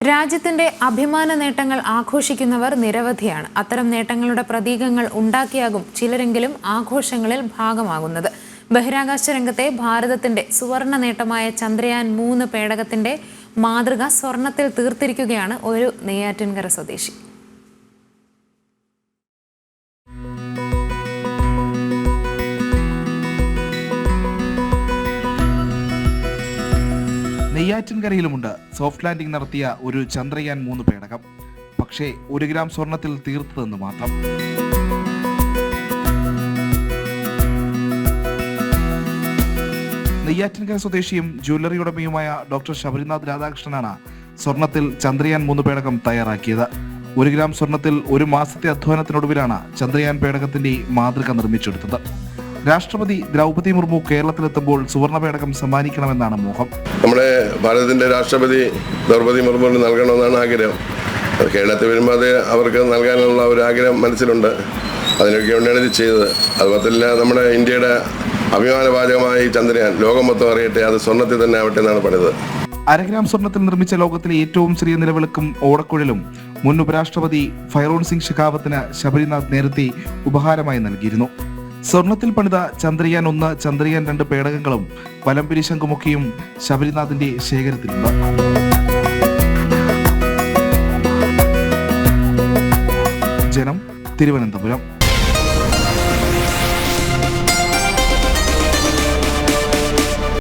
രാജ്യത്തിന്റെ അഭിമാന നേട്ടങ്ങൾ ആഘോഷിക്കുന്നവർ നിരവധിയാണ്. അത്തരം നേട്ടങ്ങളുടെ പ്രതീകങ്ങൾ ഉണ്ടാക്കിയാകും ചിലരെങ്കിലും ആഘോഷങ്ങളിൽ ഭാഗമാകുന്നത്. ബഹിരാകാശ രംഗത്തെ ഭാരതത്തിന്റെ സുവർണ നേട്ടമായ ചന്ദ്രയാൻ 3 പേടകത്തിന്റെ മാതൃക സ്വർണത്തിൽ തീർത്തിരിക്കുകയാണ് ഒരു നെയ്യാറ്റിൻകര സ്വദേശി. നെയ്യാറ്റിൻകരയിലുമുണ്ട് സോഫ്റ്റ് ലാൻഡിംഗ് നടത്തിയ ഒരു ചന്ദ്രയാൻ 3 പേടകം. പക്ഷേ 1 ഗ്രാം സ്വർണത്തിൽ തീർത്തതെന്ന് മാത്രം. നെയ്യാറ്റിൻകര സ്വദേശിയും ജ്വല്ലറി ഉടമയുമായ ഡോക്ടർ ശബരിനാഥ് രാധാകൃഷ്ണനാണ് സ്വർണത്തിൽ ചന്ദ്രയാൻ 3 പേടകം തയ്യാറാക്കിയത്. 1 ഗ്രാം സ്വർണത്തിൽ 1 മാസത്തെ അധ്വാനത്തിനൊടുവിലാണ് ചന്ദ്രയാൻ പേടകത്തിന്റെ മാതൃക നിർമ്മിച്ചെടുത്തത്. രാഷ്ട്രപതി ദ്രൗപദി മുർമു കേരളത്തിലെത്തുമ്പോൾ സുവർണ പേടകം സമ്മാനിക്കണമെന്നാണ് മോഹം. നമ്മുടെ ഭാരതത്തിന്റെ രാഷ്ട്രപതി ദ്രൗപദി മുർമുവിന് നൽകണമെന്നാണ് ആഗ്രഹം. കേരളത്തിൽ വരുമ്പോൾ അത് അവർക്ക് നൽകാനുള്ള ഒരു ആഗ്രഹം മനസ്സിലുണ്ട്. അതിനൊക്കെ വേണ്ടിയാണ് ഇത് ചെയ്തത്. അതുപോലെ നമ്മുടെ ഇന്ത്യയുടെ അഭിമാനവാചകമായി ചന്ദ്രയാൻ ലോകം മൊത്തം അറിയട്ടെ, അത് സ്വർണ്ണത്തിൽ തന്നെ ആവട്ടെ എന്നാണ് പറഞ്ഞത്. 1 ഗ്രാം സ്വർണത്തിൽ നിർമ്മിച്ച ലോകത്തിലെ ഏറ്റവും ചെറിയ നിലവിളക്കും ഓടക്കുഴലും മുൻ ഉപരാഷ്ട്രപതി ഫൈറോൺ സിംഗ് ഷെഖാവത്തിന് ശബരിനാഥ് നേരത്തെ ഉപഹാരമായി നൽകിയിരുന്നു. സ്വർണത്തിൽ പണിത ചന്ദ്രയാൻ 1, ചന്ദ്രയാൻ 2 പേടകങ്ങളും വലംപിരി ശംഖുമൊക്കെയും ശബരിനാഥിന്റെ ശേഖരത്തിലുണ്ട്. ജനം, തിരുവനന്തപുരം.